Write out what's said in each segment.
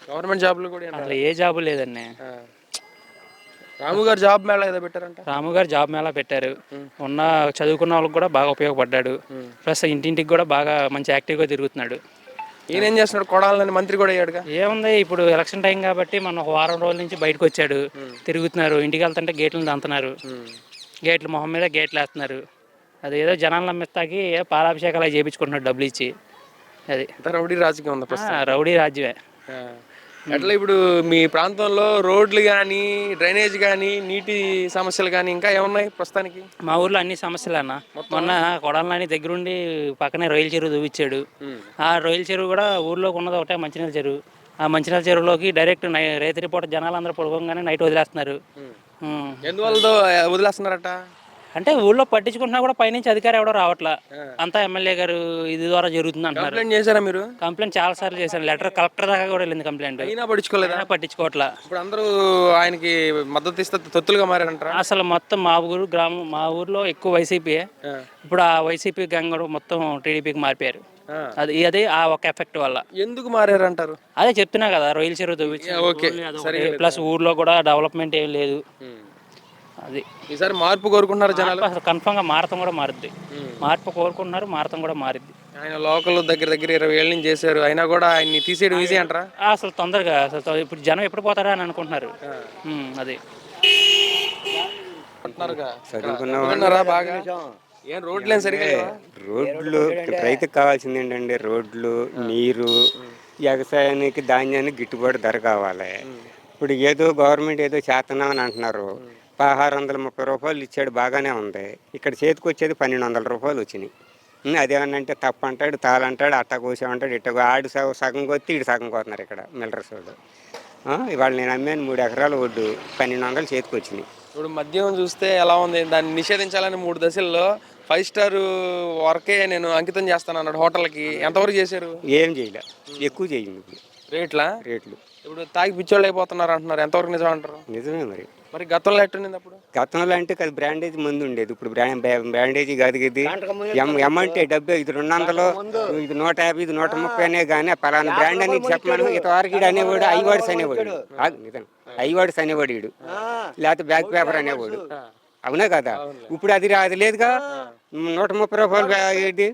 Government జాబ్లు కూడా ఏంటి? అసలు ఏ జాబు లేదండి. ఆ. రాము గారు జాబ్ మేళా ఏదో పెట్టారంట. రాము గారు జాబ్ మేళా పెట్టారు. ఉన్న చదువుకున్న వాళ్ళకి కూడా బాగా ఉపయోగపడ్డాడు. ప్లస్ ఇంటింటికి కూడా బాగా మంచి యాక్టివ్గా తిరుగుతున్నాడు. ఈయన ఏం చేస్తున్నాడు? కొడాలని మంత్రి కూడా అయ్యాడుగా. ఏముంది, ఇప్పుడు ఎలక్షన్ టైం కాబట్టి మన ఒక వారం రోజుల నుంచి బయటకు వచ్చాడు. తిరుగుతున్నారు. ఇంటికి వెళ్తుంటే గేట్లను దంతున్నారు. గేట్లు మొహం మీద గేట్లు వేస్తున్నారు. అది ఏదో జనాలు నమ్మిస్తాకి పాలాభిషేకాలు అవి చేయించుకుంటున్నాడు డబ్బులు ఇచ్చి. అది రౌడీ రాజకీయం ఉంది ప్రస్తుతం. రౌడీ రాజ్యమే. ఎట్లా ఇప్పుడు మీ ప్రాంతంలో రోడ్లు కానీ, డ్రైనేజ్ కానీ, నీటి సమస్యలు కానీ ఇంకా ఏమున్నాయి ప్రస్తుతానికి? మా ఊర్లో అన్ని సమస్యలు అన్న. మొన్న కొడాలని దగ్గరుండి పక్కనే రొయ్యల చెరువు చూపించాడు. ఆ రొయ్యల చెరువు కూడా ఊర్లోకి ఉన్నది ఒకటే మంచినీళ్ళ చెరువు. ఆ మంచినీళ్ళ చెరువులోకి డైరెక్ట్ రేతిరి పూట జనాలు అందరూ పడుకోగానే నైట్ వదిలేస్తున్నారు. ఎందువల్ల వదిలేస్తున్నారట? అంటే ఊళ్ళో పట్టించుకుంటున్నా కూడా పైనుంచి అధికారి ఎవడో రావట్లా. అంతా ఎమ్మెల్యే గారు ఇది ద్వారా జరుగుతుంది అంటున్నారు. కంప్లైంట్ చేశారా మీరు? కంప్లైంట్ చాలా సార్లు చేశాను. లెటర్ కలెక్టర్ దాకా కూడా వెళ్ళింది కంప్లైంట్. అయినా పట్టించుకోలేదా? పట్టించుకోవట్లా. ఇప్పుడు అందరూ ఆయనకి మద్దతు ఇస్తే తొత్తులుగా మారారంటారా? అసలు మొత్తం మా ఊర్లో ఎక్కువ వైసీపీ. ఇప్పుడు ఆ వైసీపీ గ్యాంగ్ మొత్తం టీడీపీకి మారిపోయారు. అదే ఆ ఒక ఎఫెక్ట్ వల్ల. ఎందుకు మారారంటారు? అదే చెప్తున్నా కదా, రొయ్యల చెరువు చూపించి ప్లస్ ఊర్లో కూడా డెవలప్మెంట్ ఏం లేదు. అది ఈసారి మార్పు కోరుకుంటున్నారు జనాలు. అసలు కన్ఫామ్ గా మారతం కూడా మారుద్ది. మార్పు కోరుకుంటున్నారు, మారతం కూడా మారుద్ది. ఆయన లోకల్ దగ్గర 20 ఏళ్ళ నుంచి చేశారు, అయినా కూడా ఆయన్ని తీసేయడం ఈజీ అంటారా? అసలు తొందరగా అసలు ఇప్పుడు జనం ఎప్పుడు పోతారా అని అనుకుంటున్నారు. అది బాగా ఏం రోడ్లు సరిగా రోడ్లు రైతుకు కావాల్సింది ఏంటండి? రోడ్లు, నీరు, వ్యవసాయానికి ధాన్యానికి గిట్టుబాటు ధర కావాలి. ఇప్పుడు ఏదో గవర్నమెంట్ ఏదో చేస్తున్నామని అంటున్నారు. 1630 రూపాయలు ఇచ్చాడు, బాగానే ఉంది. ఇక్కడ చేతికి వచ్చేది 1200 రూపాయలు వచ్చినాయి. అదేమన్నంటే తప్పు అంటాడు, తాళంటాడు, అట్ట కోసామంటాడు, ఇట్ట ఆడు సగం కొత్తి ఇటు సగం కోతున్నారు ఇక్కడ మిల్లర్స్ వాళ్ళు. ఇవాళ నేను అమ్మాను 3 ఎకరాల ఒడ్డు 1200 చేతికి వచ్చినాయి. ఇప్పుడు మద్యం చూస్తే ఎలా ఉంది? దాన్ని నిషేధించాలని 3 దశల్లో 5 స్టార్ వరకే నేను అంకితం చేస్తాను అన్నాడు హోటల్కి. ఎంతవరకు చేశారు? ఏం చేయలే, ఎక్కువ చేయండి. రేట్లు ఇప్పుడు తాగి పిచ్చోళ్ళు అయిపోతున్నారు అంటున్నారు. ఎంతవరకు నిజం అంటారు? నిజమే. మరి గతంలో ఎట్టుండింది అప్పుడు? గతంలో అంటే అది బ్రాండేజ్ ముందు ఉండేది, ఇప్పుడు బ్రాండేజీ కాదు. ఇది ఎమ్మంటే డబ్బే, ఇది 200, ఇది 150, ఇది 130 అనే కానీ పలానా బ్రాండ్ అని చెప్పమను. ఇంతవరకు ఇడు అనేవాడు ఐవాడ్స్ అనేవాడు, నిజం ఐవాడ్స్ అనేవాడు వీడు, లేకపోతే బ్యాక్ పేపర్ అనేవాడు. అవునా కదా? ఇప్పుడు అది లేదుగా. 130 రూపాయలు ఇది,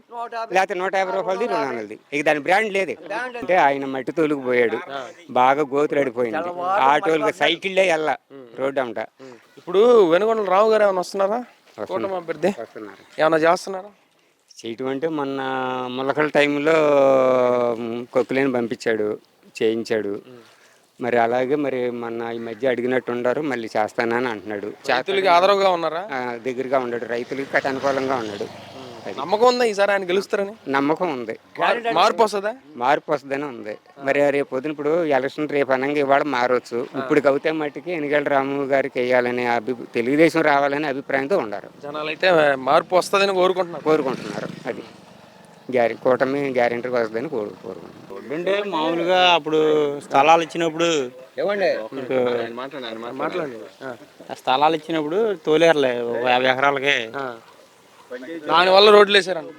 లేకపోతే 150 రూపాయలది, 200ది. ఇక దాని బ్రాండ్ లేదు. అంటే ఆయన మట్టి తోలుకు పోయాడు, బాగా గోతులడిపోయింది. ఆటోలకు సైకిళ్ళే వెళ్ళ రోడ్డు అంట. ఇప్పుడు వెనుగొండ రావు గారు ఏమైనా వస్తున్నారా? అభ్యర్థి ఏమైనా చేస్తున్నారా? చేయటం అంటే మొన్న ములకల టైంలో కొక్కులేని పంపించాడు, చేయించాడు. మరి అలాగే మరి మొన్న ఈ మధ్య అడిగినట్టు ఉండారు, మళ్ళీ చేస్తానని అంటున్నాడు. రైతులకి ఆదరవుగా ఉన్నారా? దగ్గరగా ఉన్నాడు, రైతులకి అనుకూలంగా ఉన్నాడు. నమ్మకం ఉందా ఈసారి ఆయన గెలుస్తారని? నమ్మకం ఉంది. మార్పు వస్తుందా? మార్పు వస్తుందని ఉంది. మరి రేపు పొద్దున ఇప్పుడు ఎలక్షన్ రేపు అనంగా ఇవాళ మారవచ్చు. ఇప్పుడు కవితే మట్టికి ఎన్నికల రాము గారికి వేయాలని తెలుగుదేశం రావాలని అభిప్రాయంతో ఉన్నారు జనాలు. అయితే మార్పు వస్తుందని కోరుకుంటున్నారు. అది కూటమి గ్యారెంటీగా వస్తుందని కోరుకుంటున్నారు. అంటే మామూలుగా అప్పుడు స్థలాలు ఇచ్చినప్పుడు స్థలాలు ఇచ్చినప్పుడు తోలేరులే 50 ఎకరాలకి. దానివల్ల రోడ్లు వేసారండి.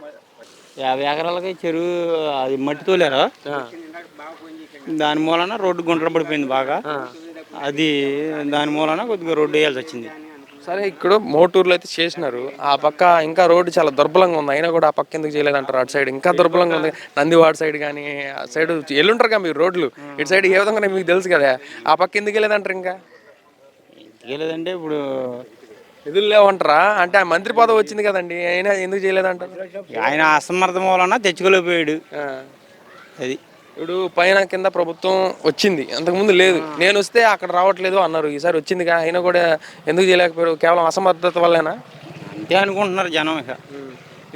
50 ఎకరాలకి చెరువు అది మట్టి తోలేరు, దాని మూలన రోడ్డు గుంటలు పడిపోయింది బాగా. అది దాని మూలన కొద్దిగా రోడ్డు వేయాల్సి వచ్చింది. సరే, ఇక్కడ మోటూరులో అయితే చేసినారు, ఆ పక్క ఇంకా రోడ్డు చాలా దుర్బలంగా ఉంది, అయినా కూడా ఆ పక్క ఎందుకు చేయలేదంటారు? అటు సైడ్ ఇంకా దుర్బలంగా ఉంది, నందివాడ సైడ్ కానీ ఆ సైడ్ ఎల్లుంటారు కదా మీరు రోడ్లు, ఇటు సైడ్ ఏ విధంగా మీకు తెలుసు కదా, ఆ పక్క ఎందుకు వెళ్ళేదంటారు? ఇంకా లేదంటే ఇప్పుడు నిధులు లేవంటారా? అంటే ఆ మంత్రి పదవి వచ్చింది కదండి, అయినా ఎందుకు చేయలేదంటారు? ఆయన అసమర్థం వలన తెచ్చుకోలేకపోయాడు. అది ఇప్పుడు పైన కింద ప్రభుత్వం వచ్చింది, అంతకుముందు లేదు. నేను వస్తే అక్కడ రావట్లేదు అన్నారు, ఈసారి వచ్చిందిగా, అయినా కూడా ఎందుకు చేయలేకపోయారు? కేవలం అసమర్థత వల్లేనా? అంతే అనుకుంటున్నారు జనం. ఇక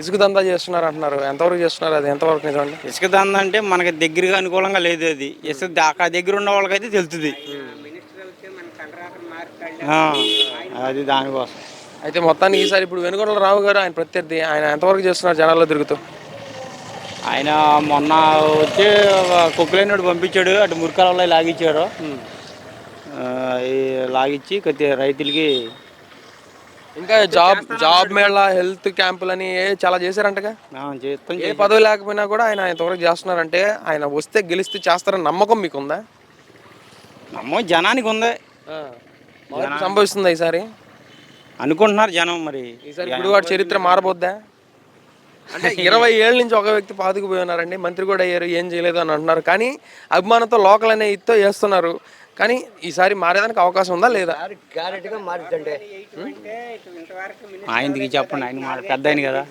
ఇసుక దందా చేస్తున్నారు అంటున్నారు, ఎంతవరకు చేస్తున్నారు? అది ఎంతవరకు నిజం? ఇసుక దందా అంటే మనకి దగ్గరగా అనుకూలంగా లేదు. అది ఇసుక అక్కడ దగ్గర ఉన్న వాళ్ళకైతే తెలుస్తుంది. అది దానికోసం. అయితే మొత్తానికి ఈసారి ఇప్పుడు వెనుకొండల రావు గారు ఆయన ప్రత్యర్థి, ఆయన ఎంతవరకు చేస్తున్నారు జనాల్లో తిరుగుతూ? ఆయన మొన్న వచ్చి కుక్కలేనాడు పంపించాడు, అటు మురికాలలో లాగిచ్చాడు. లాగిచ్చి కొద్దిగా రైతులకి ఇంకా జాబ్ మేళా, హెల్త్ క్యాంపులని చాలా చేశారంటగా. ఏ పదవి లేకపోయినా కూడా ఆయన ఇంతవరకు చేస్తున్నారంటే ఆయన వస్తే గెలిస్తే చేస్తారని నమ్మకం మీకుందా? అమ్మో జనానికి ఉంది మార్పు సంభవిస్తుందా ఈసారి? అనుకుంటున్నారు జనం మరి. ఈసారి గుడివాడ చరిత్ర మారబోద్దా? అంటే 20 ఏళ్ళ నుంచి ఒక వ్యక్తి పాతుకుపోయి ఉన్నారండి, మంత్రి కూడా అయ్యారు, ఏం చేయలేదు అని అంటున్నారు. కానీ అభిమానంతో లోకల్ అనే ఇతో వేస్తున్నారు. కానీ ఈసారి మారేదానికి అవకాశం ఉందా లేదా? ఆయనకి చెప్పండి, ఆయన మాట పెద్ద ఆయన కదా.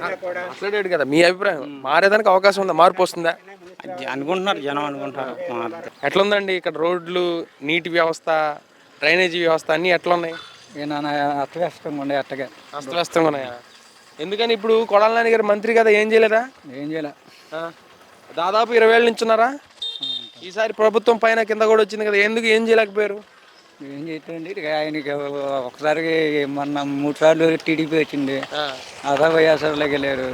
అసలు కదా మీ అభిప్రాయం, మారేదానికి అవకాశం ఉందా, మార్పు వస్తుందా? అనుకుంటున్నారు జనం అనుకుంటున్నారు. ఎట్లుందండి ఇక్కడ రోడ్లు, నీటి వ్యవస్థ, డ్రైనేజీ వ్యవస్థ అన్నీ ఎట్లున్నాయి? అస్తవ్యస్తంగా ఉండే అట్టగా అస్తవ్యస్తంగా ఉన్నాయా? ఎందుకని ఇప్పుడు కొడాల నాని గారు మంత్రి కదా, ఏం చేయలేదా? ఏం చేయాల. దాదాపు 20 ఏళ్ళ నుంచి ఉన్నారా? ఈసారి ప్రభుత్వం పైన కింద కూడా వచ్చింది కదా, ఎందుకు ఏం చేయలేకపోయారు? ఏం చేస్తుందండి ఆయనకి ఒకసారికి మొన్న 3 సార్లు టీడీపీ వచ్చింది, అదా వైఎస్ఆర్లోకి వెళ్ళారు.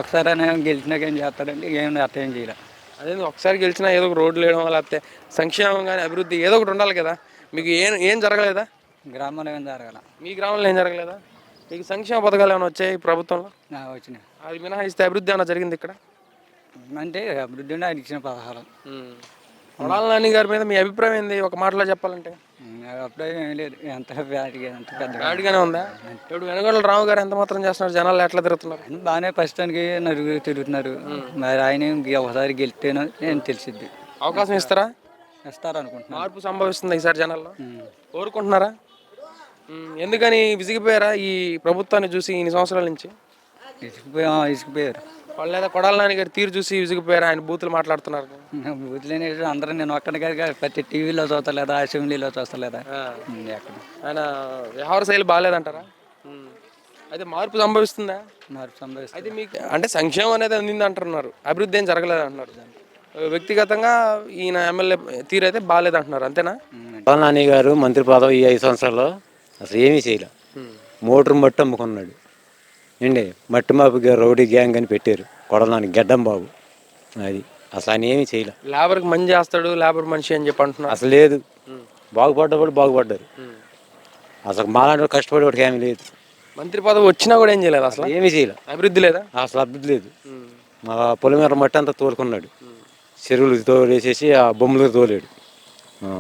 ఒకసారి గెలిచినాక ఏం చేస్తాడండి, ఏం అర్థం ఏం చేయాలి. అదే ఒకసారి గెలిచినా ఏదో ఒక రోడ్లు వేయడం వల్ల లేకపోతే సంక్షేమం కానీ అభివృద్ధి ఏదో ఒకటి ఉండాలి కదా. మీకు ఏం జరగలేదా? గ్రామంలో ఏం జరగాల. మీ గ్రామంలో ఏం జరగలేదా? మీకు సంక్షేమ పథకాలు ఏమైనా వచ్చాయి ప్రభుత్వంలో? వచ్చినాయి. అది మినహాయిస్తే అభివృద్ధి ఏమైనా జరిగింది ఇక్కడ? అంటే అభివృద్ధి ఉండే ఆయన ఇచ్చిన పథకాలు. కొడాల నాని గారి మీద మీ అభిప్రాయం ఏంది ఒక మాటలో చెప్పాలంటే? అభిప్రాయం ఏం లేదు, ఎంత బ్యాడ్గా ఎంత పెద్ద బ్యాడ్గానే ఉందా? ఇప్పుడు వెనగొండల రావు గారు ఎంత మాత్రం చేస్తున్నారు, జనాలు ఎట్లా తిరుగుతున్నారు? బాగానే ప్రస్తుతానికి నలుగురు తిరుగుతున్నారు. మరి ఆయన ఒకసారి గెలిస్తేనో నేను తెలిసిద్ది. అవకాశం ఇస్తారా? ఇస్తారు అనుకుంటున్నాను. మార్పు సంభవిస్తుంది ఈసారి జనాల్లో కోరుకుంటున్నారా? ఎందుకని విసిగిపోయారా ఈ ప్రభుత్వాన్ని చూసి ఇన్ని సంవత్సరాల నుంచి? ఇసుకుపోయారు వాళ్ళు లేదా కొడాల నాని గారి తీరు చూసి విసిగిపోయారా? ఆయన బూతులు మాట్లాడుతున్నారు. బూతులేని అందరూ నేను ఒక్కడిగా ప్రతి టీవీలో చూస్తలేదా, అసెంబ్లీలో చూస్తలేదా, ఎక్కడ ఆయన వ్యవహార శైలి బాగాలేదంటారా? అయితే మార్పు సంభవిస్తుందా? మార్పు సంభవిస్తుంది. అయితే మీకు అంటే సంక్షేమం అనేది అందింది అంటున్నారు, అభివృద్ధి ఏం జరగలేదు అంటున్నారు. వ్యక్తిగతంగా ఈయన ఎమ్మెల్యే తీరు అయితే బాగాలేదు అంటున్నారు, అంతేనా? కొడాల నాని గారు మంత్రి పదవి ఈ 5 సంవత్సరాల్లో అసలు ఏమీ చేయలే. మోటార్ మట్టి అమ్ముకున్నాడు అండి. మట్టి మాపు రౌడీ గ్యాంగ్ అని పెట్టారు కొడాల నాని, గెడ్డం బాబు. అది అసలు ఆయన ఏమీ చేయలే. లేబర్కి మంచి చేస్తాడు, లేబర్ మనిషి అని చెప్పి అంటున్నారు. అసలు లేదు, బాగుపడ్డప్పుడు బాగుపడ్డారు. అసలు మాలాంటి కష్టపడి వాడికి ఏమీ లేదు. మంత్రి పదవి వచ్చినా కూడా ఏం చేయలేదు, అసలు ఏమీ చేయలే. అభివృద్ధి లేదా? అసలు అభివృద్ధి లేదు. మా పొలిమేర మట్టి అంతా తోలుకున్నాడు, చెరువులు తోలేసేసి ఆ బొమ్మలకు తోలేడు.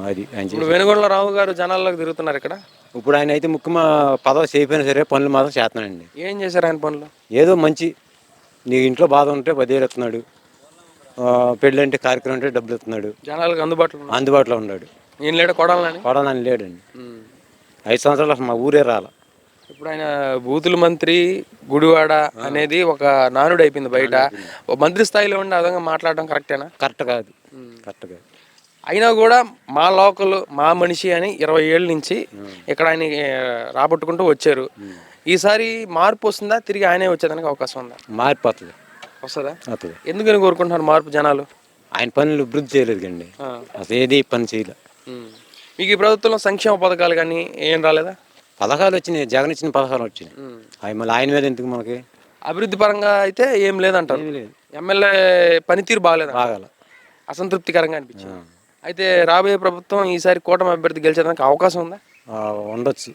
అది ఆయన ఇప్పుడు వెనుగొండల రావు గారు జనాల్లోకి తిరుగుతున్నారు ఇక్కడ. ఇప్పుడు ఆయన అయితే ముఖ్యమా పదవి చేయకపోయినా సరే పనులు మాత్రం చేస్తున్నాడండి. ఏం చేశారు ఆయన పనులు? ఏదో మంచి, నీకు ఇంట్లో బాధ ఉంటే 10,000 ఇస్తున్నాడు, పెళ్ళి అంటే కార్యక్రమం అంటే డబ్బులు ఇస్తున్నాడు, జనాలకు అందుబాటులో ఉన్నాడు. ఈయన లేడు కొడాల నాని? కొడాల నాని లేడండి. 5 సంవత్సరాలు అసలు మా ఊరే రాల. ఇప్పుడు ఆయన బూతుల మంత్రి, గుడివాడ అనేది ఒక నానుడు అయిపోయింది బయట. మంత్రి స్థాయిలో ఉండి ఆ విధంగా మాట్లాడడం కరెక్టేనా? కరెక్ట్ కాదు. అయినా కూడా మా లోకల్, మా మనిషి అని 20 ఏళ్ళ నుంచి ఇక్కడ ఆయన రాబట్టుకుంటూ వచ్చారు. ఈసారి మార్పు వస్తుందా, తిరిగి ఆయనే వచ్చేదానికి అవకాశం ఉందా? మార్పు వస్తుంది. వస్తుందా? వస్తుంది. ఎందుకని కోరుకుంటున్నారు మార్పు జనాలు? ఆయన పనులు అభివృద్ధి చేయలేదు కండి, అసలు ఏది పని చేయలే. మీకు ఈ ప్రభుత్వంలో సంక్షేమ పథకాలు కానీ ఏం రాలేదా? పథకాలు వచ్చినాయి, జగన్ ఇచ్చిన పథకాలు వచ్చినాయి. అవి మళ్ళీ ఆయన మీద ఎందుకు మనకి? అభివృద్ధి పరంగా అయితే ఏం లేదంటారు. ఎమ్మెల్యే పనితీరు బాగాలేదు, బాగాల అసంతృప్తికరంగా అనిపించింది. అయితే రాబోయే ప్రభుత్వం ఈసారి కూటమి అభ్యర్థి గెలిచేదానికి అవకాశం ఉందా? ఉండొచ్చు.